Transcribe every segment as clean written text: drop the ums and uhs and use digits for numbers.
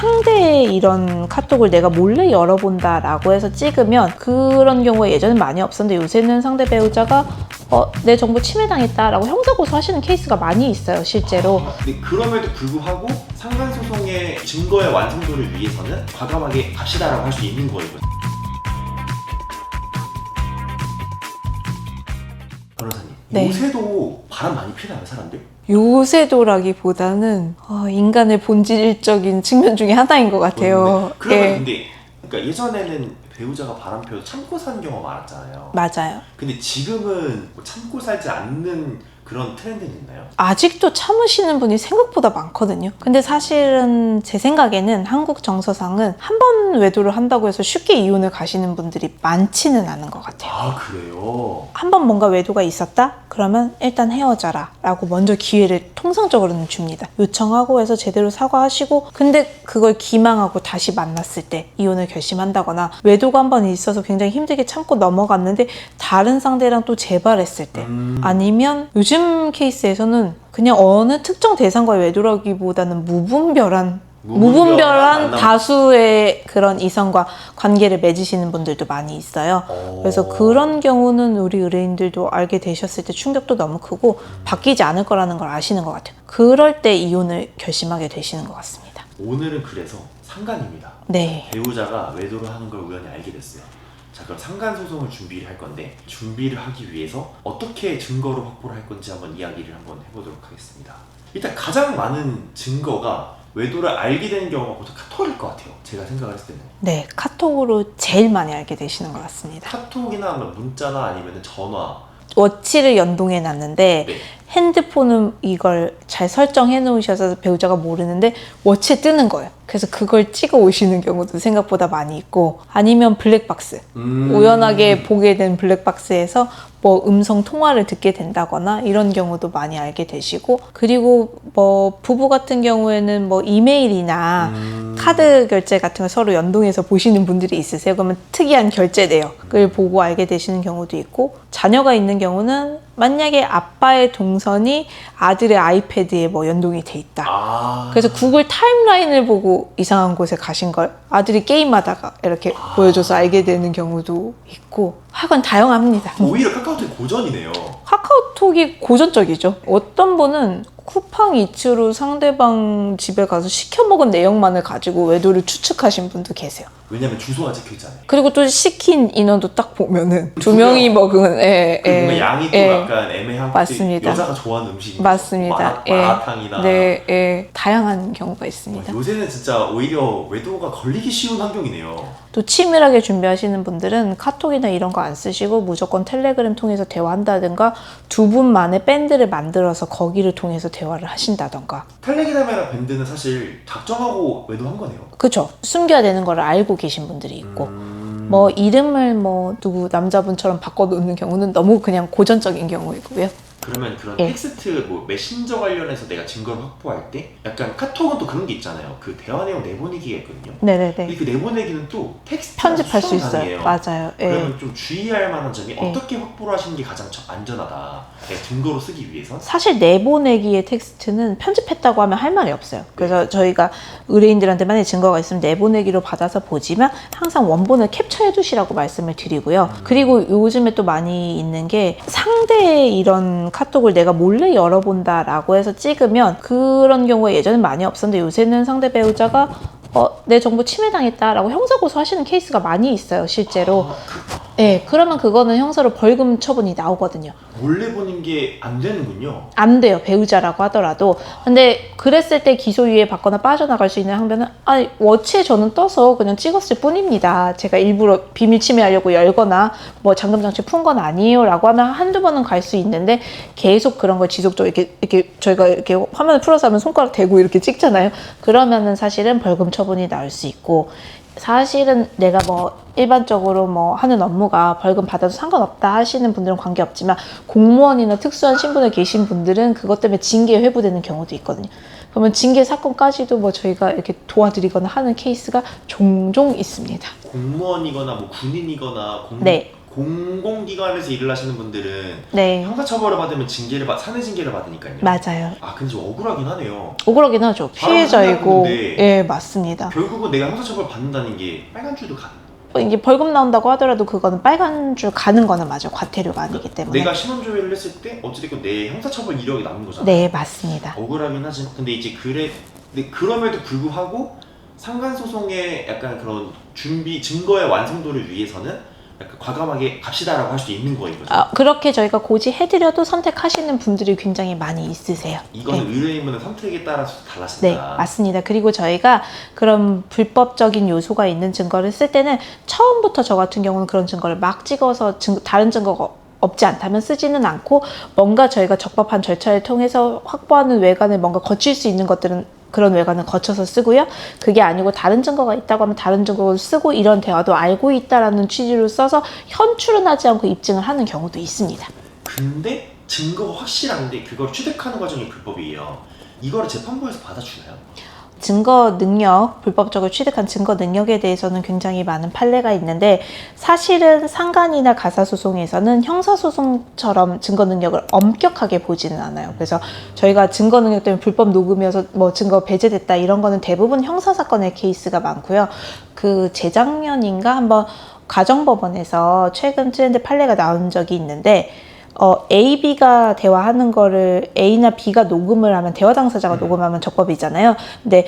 상대의 이런 카톡을 내가 몰래 열어본다 라고 해서 찍으면 그런 경우가 예전엔 많이 없었는데 요새는 상대 배우자가 내 정보 침해당했다 라고 형사고소하시는 케이스가 많이 있어요, 실제로. 근데 그럼에도 불구하고 상간소송의 증거의 완성도를 위해서는 과감하게 갑시다라고 할 수 있는 거예요. 변호사님, 네. 요새도 바람 많이 피나요, 사람들? 요새도라기보다는 인간의 본질적인 측면 중에 하나인 것 같아요. 그러면 예. 근데 그러니까 예전에는 배우자가 바람 펴도 참고 사는 경우가 많았잖아요. 맞아요. 근데 지금은 뭐 참고 살지 않는 그런 트렌드는 있나요? 아직도 참으시는 분이 생각보다 많거든요. 근데 사실은 제 생각에는 한국 정서상은 한 번 외도를 한다고 해서 쉽게 이혼을 가시는 분들이 많지는 않은 것 같아요. 아, 그래요? 한 번 뭔가 외도가 있었다? 그러면 일단 헤어져라 라고 먼저 기회를 통상적으로는 줍니다. 요청하고 해서 제대로 사과하시고, 근데 그걸 기망하고 다시 만났을 때 이혼을 결심한다거나, 외도가 한 번 있어서 굉장히 힘들게 참고 넘어갔는데 다른 상대랑 또 재발했을 때, 아니면 요즘 케이스에서는 그냥 어느 특정 대상과의 외도라기보다는 무분별한 만남. 다수의 그런 이성과 관계를 맺으시는 분들도 많이 있어요. 그래서 그런 경우는 우리 의뢰인들도 알게 되셨을 때 충격도 너무 크고 바뀌지 않을 거라는 걸 아시는 것 같아요. 그럴 때 이혼을 결심하게 되시는 것 같습니다. 오늘은 그래서 상간입니다. 네. 배우자가 외도를 하는 걸 우연히 알게 됐어요. 자, 그럼 상간 소송을 준비를 할 건데, 준비를 하기 위해서 어떻게 증거를 확보를 할 건지 한번 이야기를 한번 해보도록 하겠습니다. 일단 가장 많은 증거가 외도를 알게 되는 경우가 보통 카톡일 것 같아요, 제가 생각을 했을 때는. 네, 카톡으로 제일 많이 알게 되시는 것 같습니다. 카톡이나 뭐 문자나 아니면 전화. 워치를 연동해 놨는데 네. 핸드폰은 이걸 잘 설정해 놓으셔서 배우자가 모르는데 워치에 뜨는 거예요. 그래서 그걸 찍어 오시는 경우도 생각보다 많이 있고, 아니면 블랙박스, 우연하게 보게 된 블랙박스에서 뭐 음성 통화를 듣게 된다거나 이런 경우도 많이 알게 되시고, 그리고 뭐 부부 같은 경우에는 뭐 이메일이나 카드 결제 같은 거 서로 연동해서 보시는 분들이 있으세요. 그러면 특이한 결제 내역을 보고 알게 되시는 경우도 있고, 자녀가 있는 경우는 만약에 아빠의 동선이 아들의 아이패드에 뭐 연동이 돼 있다. 그래서 구글 타임라인을 보고 이상한 곳에 가신 걸 아들이 게임하다가 이렇게 보여줘서 알게 되는 경우도 있고, 하여간 다양합니다. 오히려 카카오톡이 고전이네요. 카카오톡이 고전적이죠. 어떤 분은 쿠팡 이츠로 상대방 집에 가서 시켜 먹은 내용만을 가지고 외도를 추측하신 분도 계세요. 왜냐면 주소가 찍혀있잖아요. 그리고 또 시킨 인원도 딱 보면은 두 명이 먹은 뭔가 양이 또 약간 애매한 것 맞습니다. 여자가 좋아하는 음식이 맞습니다. 마라탕이나. 네, 다양한 경우가 있습니다. 요새는 진짜 오히려 외도가 걸리기 쉬운 환경이네요. 또 치밀하게 준비하시는 분들은 카톡이나 이런 거 안 쓰시고 무조건 텔레그램 통해서 대화한다든가, 두 분만의 밴드를 만들어서 거기를 통해서 대화를 하신다던가. 텔레그램이나 밴드는 사실 작정하고 외도한 거네요. 그쵸. 숨겨야 되는 걸 알고 계신 분들이 있고, 뭐 이름을 뭐 누구 남자분처럼 바꿔놓는 경우는 너무 그냥 고전적인 경우이고요. 그러면 그런 예. 텍스트, 뭐 메신저 관련해서 내가 증거를 확보할 때 약간 카톡은 또 그런 게 있잖아요. 그 대화 내용 내보내기가 있거든요. 네네네. 근데 그 내보내기는 또 텍스트 편집할 수 있어요. 맞아요. 예. 그러면 좀 주의할 만한 점이 어떻게 확보를 하시는 게 가장 안전하다, 증거로 쓰기 위해서? 사실 내보내기의 텍스트는 편집했다고 하면 할 말이 없어요. 그래서 저희가 의뢰인들한테 만약에 증거가 있으면 내보내기로 받아서 보지만 항상 원본을 캡처해 두시라고 말씀을 드리고요. 그리고 요즘에 또 많이 있는 게, 상대의 이런 카톡을 내가 몰래 열어본다 라고 해서 찍으면 그런 경우가 예전엔 많이 없었는데 요새는 상대 배우자가 내 정보 침해당했다 라고 형사고소 하시는 케이스가 많이 있어요, 실제로. 네, 그러면 그거는 형사로 벌금 처분이 나오거든요. 몰래 보는 게 안 되는군요. 안 돼요, 배우자라고 하더라도. 근데 그랬을 때 기소유예 받거나 빠져나갈 수 있는 항변은, 워치에 저는 떠서 그냥 찍었을 뿐입니다. 제가 일부러 비밀 침해하려고 열거나 뭐 잠금장치 푼 건 아니에요 라고 하면 한두 번은 갈 수 있는데, 계속 그런 걸 지속적으로 이렇게 저희가 이렇게 화면을 풀어서 하면 손가락 대고 이렇게 찍잖아요. 그러면은 사실은 벌금 처분이 나올 수 있고, 사실은 내가 뭐 일반적으로 뭐 하는 업무가 벌금 받아도 상관없다 하시는 분들은 관계없지만, 공무원이나 특수한 신분에 계신 분들은 그것 때문에 징계 회부되는 경우도 있거든요. 그러면 징계 사건까지도 뭐 저희가 이렇게 도와드리거나 하는 케이스가 종종 있습니다. 공무원이거나 뭐 군인이거나 네. 공공기관에서 일을 하시는 분들은 네, 형사처벌을 받으면 사내 징계를 받으니까요. 맞아요. 아 근데 좀 억울하긴 하네요. 억울하긴 하죠. 피해자이고. 사람은 예, 맞습니다. 결국은 내가 형사처벌 받는다는 게 빨간 줄도 가는 거예요. 이게 벌금 나온다고 하더라도 그거는 빨간 줄 가는 거는 맞아요. 과태료가 아니기 때문에. 내가 신원조회를 했을 때 어찌됐건 내 형사처벌 이력이 남는 거잖아요. 네, 맞습니다. 억울하긴 하지만 근데 이제 근데 그럼에도 불구하고 상간소송의 약간 그런 증거의 완성도를 위해서는 약간 과감하게 갑시다라고 할 수 있는 거인 거죠. 그렇게 저희가 고지해드려도 선택하시는 분들이 굉장히 많이 있으세요. 이거는 네. 의뢰인분의 선택에 따라서 네, 달라진다. 맞습니다. 그리고 저희가 그런 불법적인 요소가 있는 증거를 쓸 때는 처음부터 저 같은 경우는 그런 증거를 막 찍어서 다른 증거가 없지 않다면 쓰지는 않고 뭔가 저희가 적법한 절차를 통해서 확보하는 외관을 뭔가 거칠 수 있는 것들은 그런 외관을 거쳐서 쓰고요. 그게 아니고 다른 증거가 있다고 하면 다른 증거를 쓰고 이런 대화도 알고 있다라는 취지로 써서 현출은 하지 않고 입증을 하는 경우도 있습니다. 근데 증거가 확실한데 그걸 취득하는 과정이 불법이에요. 이거를 재판부에서 받아주나요? 증거 능력, 불법적으로 취득한 증거 능력에 대해서는 굉장히 많은 판례가 있는데 사실은 상간이나 가사소송에서는 형사소송처럼 증거 능력을 엄격하게 보지는 않아요. 그래서 저희가 증거 능력 때문에 불법 녹음이어서 뭐 증거 배제됐다 이런 거는 대부분 형사사건의 케이스가 많고요. 그 재작년인가 한번 가정법원에서 최근 트렌드 판례가 나온 적이 있는데 A, B가 대화하는 거를 A나 B가 녹음을 하면 대화 당사자가 녹음하면 적법이잖아요. 근데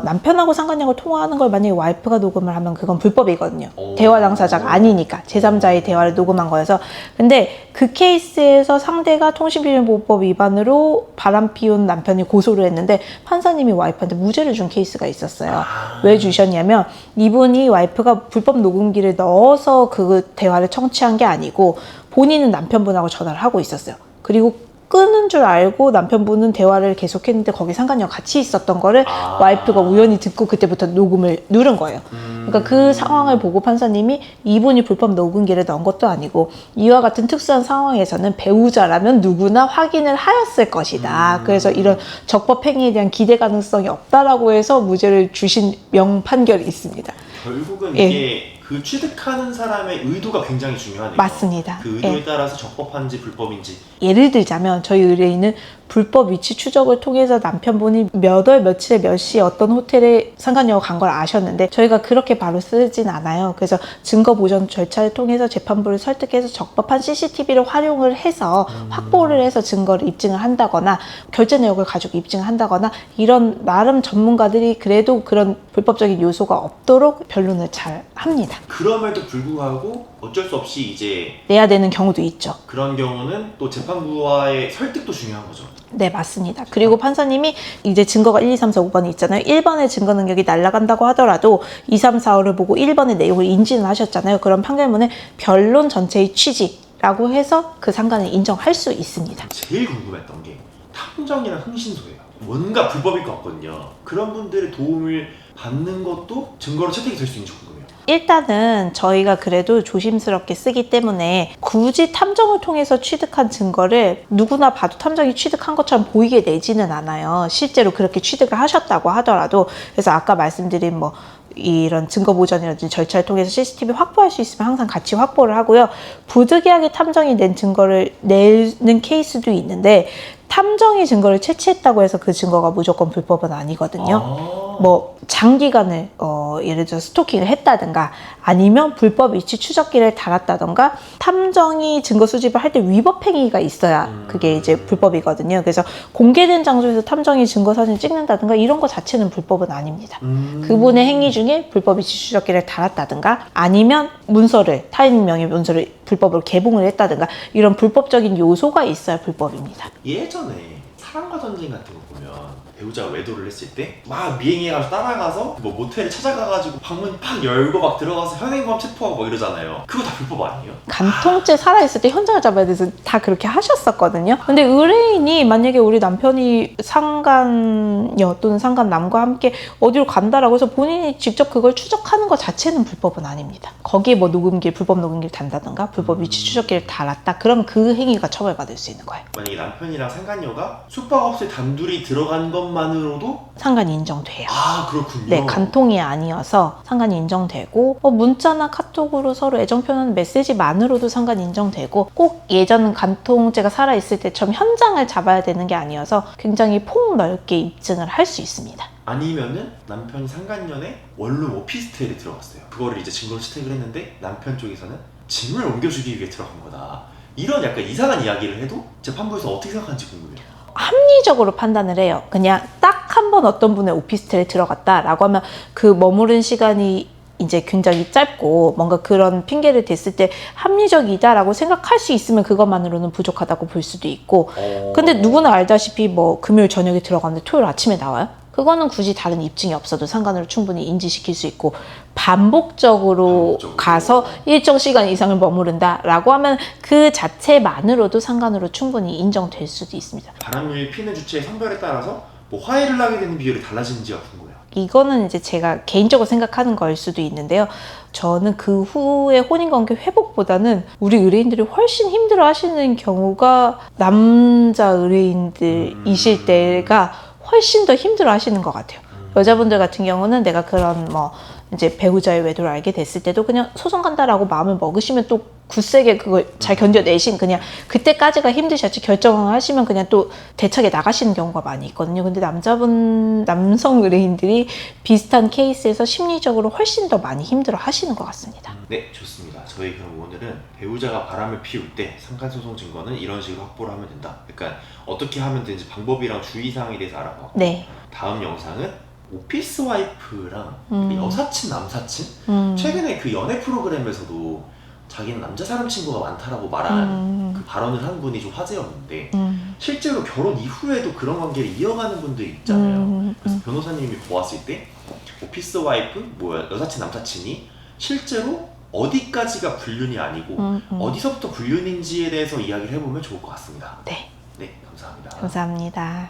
남편하고 상간녀가 통화하는 걸 만약에 와이프가 녹음을 하면 그건 불법이거든요. 대화 당사자가 아니니까 제3자의 대화를 녹음한 거여서. 근데 그 케이스에서 상대가 통신비밀보호법 위반으로 바람 피운 남편이 고소를 했는데 판사님이 와이프한테 무죄를 준 케이스가 있었어요. 왜 주셨냐면 이분이 와이프가 불법 녹음기를 넣어서 그 대화를 청취한 게 아니고 본인은 남편분하고 전화를 하고 있었어요. 그리고 끄는 줄 알고 남편분은 대화를 계속했는데 거기 상간녀가 같이 있었던 거를 와이프가 우연히 듣고 그때부터 녹음을 누른 거예요. 그러니까 그 상황을 보고 판사님이 이분이 불법 녹음기를 넣은 것도 아니고 이와 같은 특수한 상황에서는 배우자라면 누구나 확인을 하였을 것이다. 그래서 이런 적법 행위에 대한 기대 가능성이 없다라고 해서 무죄를 주신 명판결이 있습니다. 결국은 예. 이게 그 취득하는 사람의 의도가 굉장히 중요하네요. 맞습니다. 그 의도에 예. 따라서 적법한지 불법인지. 예를 들자면 저희 의뢰인은 불법 위치 추적을 통해서 남편분이 몇 월 며칠에 몇 시에 어떤 호텔에 상간녀가 간 걸 아셨는데 저희가 그렇게 바로 쓰진 않아요. 그래서 증거 보전 절차를 통해서 재판부를 설득해서 적법한 CCTV를 활용을 해서 확보를 해서 증거를 입증을 한다거나 결제 내역을 가지고 입증을 한다거나 이런 나름 전문가들이 그래도 그런 불법적인 요소가 없도록 변론을 잘 합니다. 그럼에도 불구하고 어쩔 수 없이 이제 내야 되는 경우도 있죠. 그런 경우는 또 재판부와의 설득도 중요한 거죠. 네, 맞습니다. 그리고 판사님이 이제 증거가 1, 2, 3, 4, 5번이 있잖아요. 1번의 증거 능력이 날아간다고 하더라도 2, 3, 4, 5를 보고 1번의 내용을 인지는 하셨잖아요. 그럼 판결문에 변론 전체의 취지라고 해서 그 상관을 인정할 수 있습니다. 제일 궁금했던 게 탐정이랑 흥신소예요. 뭔가 불법일 것 같거든요. 그런 분들의 도움을 받는 것도 증거로 채택이 될 수 있는지 궁금해요. 일단은 저희가 그래도 조심스럽게 쓰기 때문에 굳이 탐정을 통해서 취득한 증거를 누구나 봐도 탐정이 취득한 것처럼 보이게 내지는 않아요. 실제로 그렇게 취득을 하셨다고 하더라도. 그래서 아까 말씀드린 뭐 이런 증거 보전이라든지 절차를 통해서 CCTV 확보할 수 있으면 항상 같이 확보를 하고요. 부득이하게 탐정이 낸 증거를 내는 케이스도 있는데 탐정이 증거를 채취했다고 해서 그 증거가 무조건 불법은 아니거든요. 뭐 장기간을 예를 들어 스토킹을 했다든가 아니면 불법 위치 추적기를 달았다든가 탐정이 증거 수집을 할 때 위법 행위가 있어야 그게 이제 불법이거든요. 그래서 공개된 장소에서 탐정이 증거 사진을 찍는다든가 이런 거 자체는 불법은 아닙니다. 그분의 행위 중에 불법 위치 추적기를 달았다든가 아니면 문서를 타인 명의 문서를 불법으로 개봉을 했다든가 이런 불법적인 요소가 있어야 불법입니다. 예전에 사랑과 전쟁 같은 거 보면 배우자가 외도를 했을 때 막 미행해가지고 따라가서 뭐 모텔에 찾아가가지고 방문 팍 열고 막 들어가서 현행범 체포하고 막 이러잖아요. 그거 다 불법 아니에요? 간통죄 살아있을 때 현장을 잡아야 돼서 다 그렇게 하셨었거든요. 근데 의뢰인이 만약에 우리 남편이 상간녀 또는 상간남과 함께 어디로 간다라고 해서 본인이 직접 그걸 추적하는 것 자체는 불법은 아닙니다. 거기에 뭐 녹음기, 불법 녹음기를 단다든가 불법 위치 추적기를 달았다. 그러면 그 행위가 처벌받을 수 있는 거예요. 만약에 남편이랑 상간녀가 숙박업소에 단둘이 들어간 것만 것만으로도 상관이 인정돼요. 아 그렇군요. 네, 간통이 아니어서 상관이 인정되고 문자나 카톡으로 서로 애정 표현하는 메시지만으로도 상관이 인정되고 꼭 예전 간통죄가 살아있을 때처럼 현장을 잡아야 되는 게 아니어서 굉장히 폭넓게 입증을 할 수 있습니다. 아니면은 남편이 상간년에 원룸 오피스텔에 들어갔어요. 그거를 이제 증거로 채택을 했는데 남편 쪽에서는 짐을 옮겨주기 위해 들어간 거다. 이런 약간 이상한 이야기를 해도 재판부에서 어떻게 생각하는지 궁금해요. 합리적으로 판단을 해요. 그냥 딱 한 번 어떤 분의 오피스텔에 들어갔다라고 하면 그 머무른 시간이 이제 굉장히 짧고 뭔가 그런 핑계를 댔을 때 합리적이다라고 생각할 수 있으면 그것만으로는 부족하다고 볼 수도 있고 근데 누구나 알다시피 뭐 금요일 저녁에 들어갔는데 토요일 아침에 나와요? 그거는 굳이 다른 입증이 없어도 상관으로 충분히 인지시킬 수 있고 반복적으로 가서 일정 시간 이상을 머무른다라고 하면 그 자체만으로도 상관으로 충분히 인정될 수도 있습니다. 바람을 피는 주체의 성별에 따라서 뭐 화해를 하게 되는 비율이 달라지는지가 궁금해요. 이거는 이제 제가 개인적으로 생각하는 거일 수도 있는데요. 저는 그 후에 혼인관계 회복보다는 우리 의뢰인들이 훨씬 힘들어 하시는 경우가 남자 의뢰인들이실 때가 훨씬 더 힘들어 하시는 것 같아요. 여자분들 같은 경우는 내가 그런 뭐 이제 배우자의 외도를 알게 됐을 때도 그냥 소송 간다라고 마음을 먹으시면 또 굳세게 그걸 잘 견뎌내신 그냥 그때까지가 힘드셨지 결정을 하시면 그냥 또 대차게 나가시는 경우가 많이 있거든요. 근데 남성 의뢰인들이 비슷한 케이스에서 심리적으로 훨씬 더 많이 힘들어 하시는 것 같습니다. 네, 좋습니다. 저희 그럼 오늘은 배우자가 바람을 피울 때 상간소송 증거는 이런 식으로 확보를 하면 된다. 그러니까 어떻게 하면 되는지 방법이랑 주의사항에 대해서 알아봤고 네. 다음 영상은 오피스 와이프랑 여사친, 남사친? 최근에 그 연애 프로그램에서도 자기는 남자 사람 친구가 많다라고 말한 그 발언을 한 분이 좀 화제였는데 실제로 결혼 이후에도 그런 관계를 이어가는 분들이 있잖아요. 그래서 변호사님이 보았을 때 오피스 와이프, 여사친, 남사친이 실제로 어디까지가 불륜이 아니고 어디서부터 불륜인지에 대해서 이야기를 해보면 좋을 것 같습니다. 네. 네, 감사합니다. 감사합니다.